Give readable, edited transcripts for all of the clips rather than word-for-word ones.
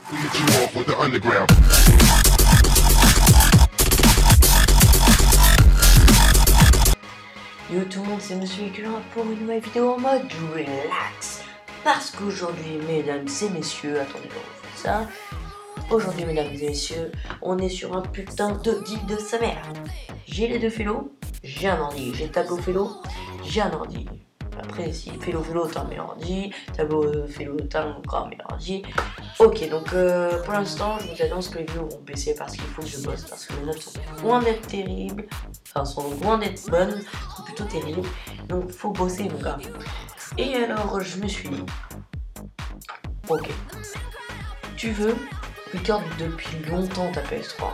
We hit you off with the underground. Yo tout le monde, c'est Monsieur Éculin pour une nouvelle vidéo en mode relax. Parce qu'aujourd'hui, mesdames et messieurs, attendez, on fait ça. Aujourd'hui, mesdames et messieurs, on est sur un putain de deal de sa mère. J'ai les deux félos, j'ai un ordi. J'ai tableau félo, j'ai un ordi. Après, si félo t'as un meilleur ordi, tableau félo t'as encore un meilleur ordi. Ok, donc pour l'instant, je vous annonce que les vidéos vont baisser parce qu'il faut que je bosse, parce que mes notes sont loin d'être terribles, enfin sont loin d'être bonnes, sont plutôt terribles, donc faut bosser mon gars. Et alors, je me suis dit, ok, tu veux record depuis longtemps ta PS3.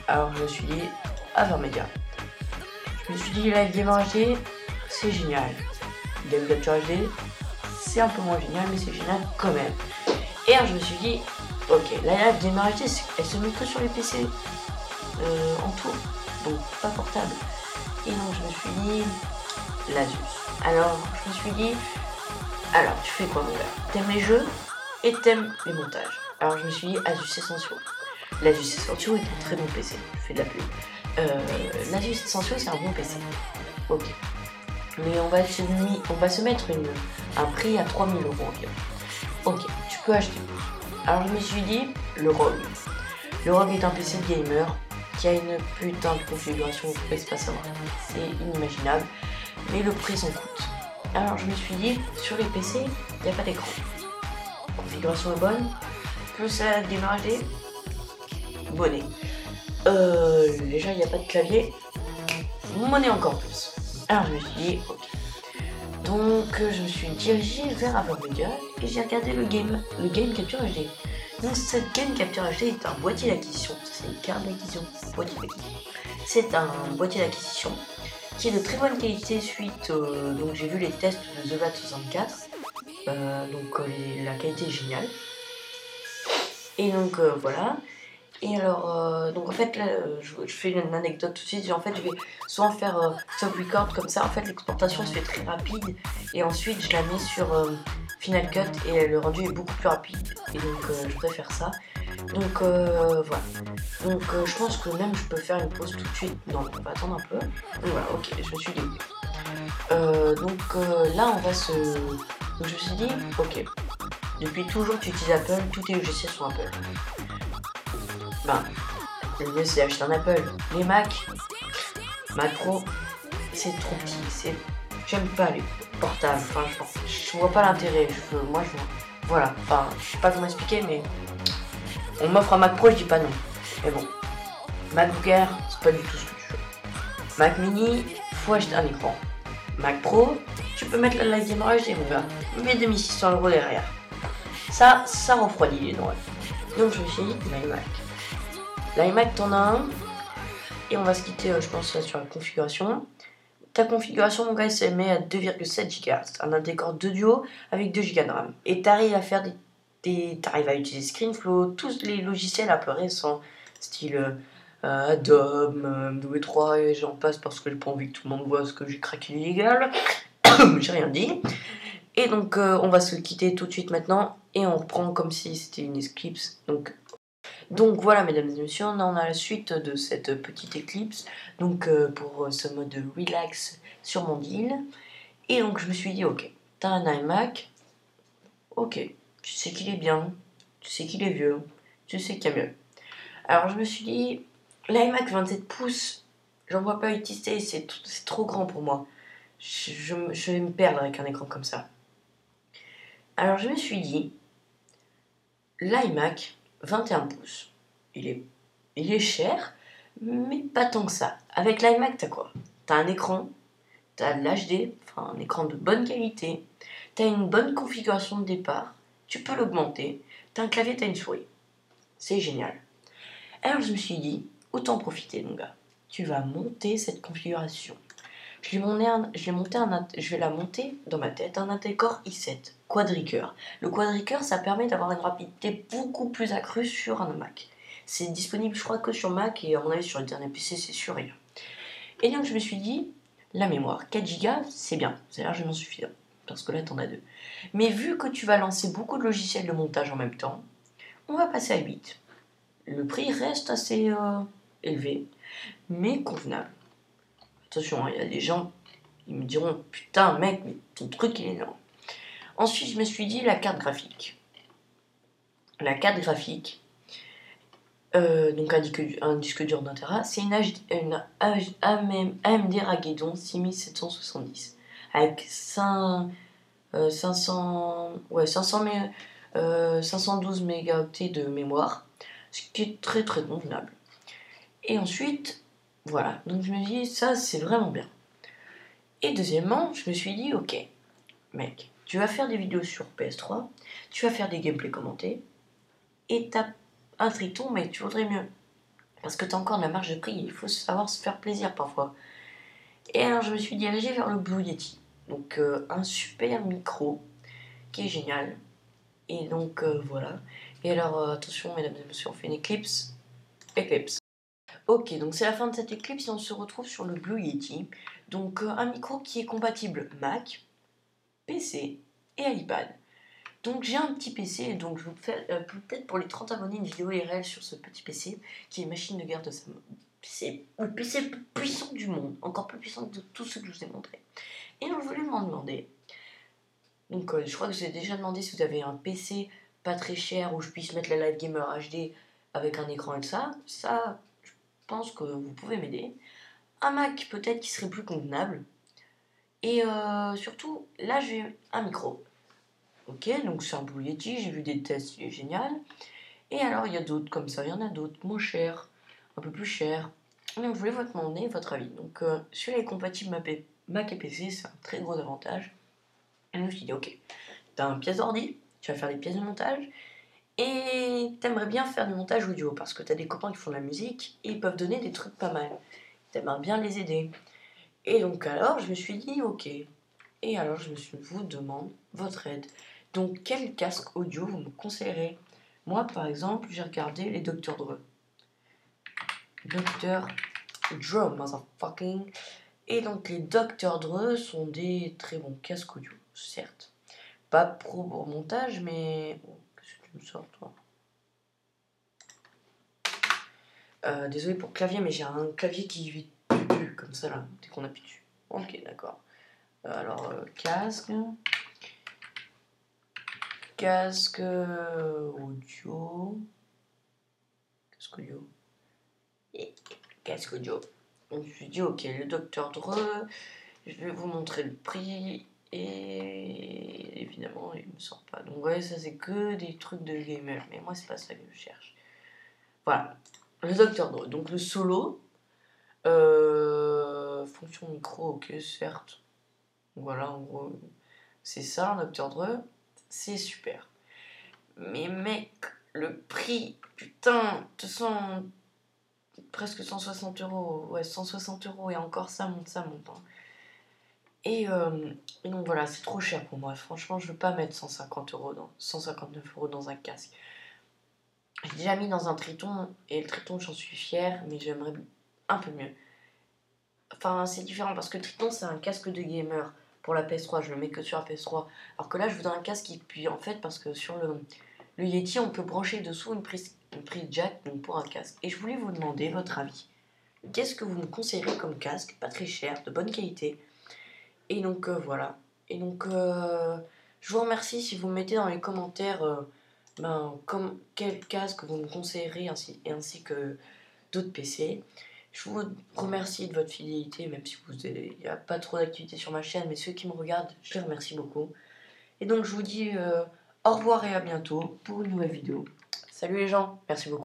Alors je me suis dit, Avermedia. Je me suis dit, Live Gamer HD, c'est génial. Game Capture HD, c'est un peu moins génial, mais c'est génial quand même. Et alors je me suis dit, ok, la Live Gamer HD, elle se met que sur les PC en tour, donc pas portable. Et donc je me suis dit, l'Asus. Alors je me suis dit, alors tu fais quoi mon gars? T'aimes les jeux et t'aimes les montages. Alors je me suis dit, Asus Essential. L'Asus Essential est un très bon PC, je fais de la pub. L'Asus Essential c'est un bon PC. Ok. Mais on va se mettre un prix à 3000 € environ. Ok, tu peux acheter. Alors je me suis dit, le ROG. Le ROG est un PC de gamer qui a une putain de configuration, vous pouvez pas savoir. C'est inimaginable, mais le prix s'en coûte. Alors je me suis dit, sur les PC, il n'y a pas d'écran. La configuration est bonne, plus la Gamer HD, bonnet. Déjà il n'y a pas de clavier, monnaie encore plus. Alors je me suis dit, ok. Donc je me suis dirigé vers Avermedia et j'ai regardé le Game Capture HD. Donc cette Game Capture HD est un boîtier d'acquisition, c'est une carte d'acquisition, boîtier d'acquisition. C'est un boîtier d'acquisition qui est de très bonne qualité suite, donc j'ai vu les tests de The Bat 64, la qualité est géniale. Et donc voilà. Et alors, donc en fait, là, je fais une anecdote tout de suite. En fait, je vais souvent faire stop record comme ça. En fait, l'exportation se fait très rapide. Et ensuite, je la mets sur Final Cut et le rendu est beaucoup plus rapide. Et donc, je préfère ça. Donc, voilà. Donc, je pense que même je peux faire une pause tout de suite. Non, on va attendre un peu. Donc, voilà, ok, je me suis dit. Là, on va se. Donc, je me suis dit, ok. Depuis toujours, tu utilises Apple, tous tes logiciels sont Apple. Ben, le mieux c'est d'acheter un Apple. Les Mac Pro, c'est trop petit. J'aime pas les portables. Enfin, je vois pas l'intérêt. Voilà. Enfin, je sais pas comment expliquer, mais on m'offre un Mac Pro, je dis pas non. Mais bon, MacBook Air, c'est pas du tout ce que tu veux. Mac Mini, faut acheter un écran. Mac Pro, tu peux mettre la Live Gamer HD, mon gars. Mais 2600 € derrière. Ça refroidit les neurones. Donc je me suis dit, l'iMac. L'iMac, t'en as un. Et on va se quitter, je pense, là sur la configuration. Ta configuration, mon gars, elle se met à 2,7 Go. C'est un Intel-Core 2 Duo avec 2 Go de RAM. Et t'arrives à faire t'arrives à utiliser ScreenFlow, tous les logiciels un peu récents, style Adobe, MW3 et j'en passe parce que j'ai pas envie que tout le monde voit ce que j'ai craqué illégal. J'ai rien dit. Et donc, on va se quitter tout de suite maintenant. Et on reprend comme si c'était une Eclipse. Donc voilà, mesdames et messieurs, on a la suite de cette petite éclipse, donc pour ce mode relax sur mon deal. Et donc je me suis dit, ok, t'as un iMac, ok, tu sais qu'il est bien, tu sais qu'il est vieux, tu sais qu'il y a mieux. Alors je me suis dit, l'iMac 27 pouces, j'en vois pas utiliser, c'est trop grand pour moi. Je vais me perdre avec un écran comme ça. Alors je me suis dit, l'iMac 21 pouces. Il est cher, mais pas tant que ça. Avec l'iMac, t'as quoi? T'as un écran, t'as de l'HD, enfin un écran de bonne qualité, t'as une bonne configuration de départ, tu peux l'augmenter, t'as un clavier, t'as une souris. C'est génial. Alors je me suis dit, autant profiter mon gars. Tu vas monter cette configuration. Je vais la monter dans ma tête, un Intel-Core i7 quadricœur. Le quadricœur, ça permet d'avoir une rapidité beaucoup plus accrue sur un Mac. C'est disponible, je crois, que sur Mac et à mon avis sur le dernier PC, c'est sûr. Et donc je me suis dit, la mémoire, 4 Go, c'est bien, c'est largement suffisant, parce que là t'en as 2. Mais vu que tu vas lancer beaucoup de logiciels de montage en même temps, On va passer à 8. Le prix reste assez élevé, mais convenable. Attention, il y a des gens, ils me diront, putain mec, mais ton truc il est énorme. Ensuite, je me suis dit la carte graphique. La carte graphique, donc un disque dur d'un Tera, c'est une AMD Radeon 6770 avec 512 mégaoctets de mémoire, ce qui est très très convenable. Et ensuite, voilà, donc je me dis, ça c'est vraiment bien. Et deuxièmement, je me suis dit, ok, mec, tu vas faire des vidéos sur PS3, tu vas faire des gameplays commentés, et t'as un Triton, mais tu voudrais mieux. Parce que t'as encore de la marge de prix, il faut savoir se faire plaisir parfois. Et alors je me suis dirigée vers le Blue Yeti. Donc un super micro qui est génial. Et donc voilà. Et alors attention mesdames et messieurs, on fait une éclipse. Éclipse. Ok, donc c'est la fin de cette éclipse et on se retrouve sur le Blue Yeti. Donc un micro qui est compatible Mac, PC et iPad. Donc j'ai un petit PC, donc je vous fais peut-être pour les 30 abonnés une vidéo IRL sur ce petit PC qui est une machine de guerre de Sam. C'est le PC le plus puissant du monde, encore plus puissant que tous ceux que je vous ai montrés. Et donc je voulais m'en demander, donc je crois que j'ai déjà demandé si vous avez un PC pas très cher où je puisse mettre la Live Gamer HD avec un écran et ça je pense que vous pouvez m'aider. Un Mac peut-être qui serait plus convenable. Et surtout, là j'ai un micro. Ok, donc c'est un Blue Yeti, j'ai vu des tests, il est génial. Et alors il y a d'autres comme ça, il y en a d'autres moins chers, un peu plus chers. Donc je voulais vous demander votre avis. Donc celui-là est compatible Mac et PC, c'est un très gros avantage. Et je me suis dit, ok, t'as un pièce d'ordi, tu vas faire des pièces de montage, et t'aimerais bien faire du montage audio, parce que t'as des copains qui font de la musique, et ils peuvent donner des trucs pas mal. T'aimerais bien les aider. Et donc alors je me suis dit, ok. Et alors je vous demande votre aide. Donc quel casque audio vous me conseillerez? Moi par exemple, j'ai regardé les Dr. Dre. Dr. Dre, motherfucking. Et donc les Dr. Dre sont des très bons casques audio, certes. Pas pro pour montage, mais... Oh, qu'est-ce que tu me sors, toi? Désolé pour le clavier, mais j'ai un clavier qui tue comme ça, là, dès qu'on appuie dessus. Ok, d'accord. Alors, casque... Casque audio... Casque audio... Et casque audio. Donc je me suis dit, ok, le Dr. Dre, je vais vous montrer le prix, et évidemment, il me sort pas. Donc ouais, ça c'est que des trucs de gamer, mais moi c'est pas ça que je cherche. Voilà, le Dr. Dre. Donc le solo, fonction micro, ok, certes. Voilà, en gros, c'est ça, un Dr. Dre, c'est super. Mais mec, le prix, putain, presque 160 euros, ouais, 160 euros, et encore ça monte. Hein. Et donc voilà, c'est trop cher pour moi. Franchement, je veux pas mettre 159 euros dans un casque. J'ai déjà mis dans un Triton, et le Triton, j'en suis fière, mais j'aimerais un peu mieux. Enfin, c'est différent parce que le Triton, c'est un casque de gamer pour la PS3. Je le mets que sur la PS3. Alors que là, je voudrais un casque qui, puis en fait, parce que sur le Yeti, on peut brancher dessous une prise jack, donc pour un casque. Et je voulais vous demander votre avis. Qu'est-ce que vous me conseillerez comme casque, pas très cher, de bonne qualité? Et donc voilà. Et donc je vous remercie si vous mettez dans les commentaires quel casque vous me conseillerez ainsi que d'autres PC. Je vous remercie de votre fidélité, même si il n'y a pas trop d'activité sur ma chaîne, mais ceux qui me regardent, je les remercie beaucoup. Et donc je vous dis au revoir et à bientôt pour une nouvelle vidéo. Salut les gens, merci beaucoup.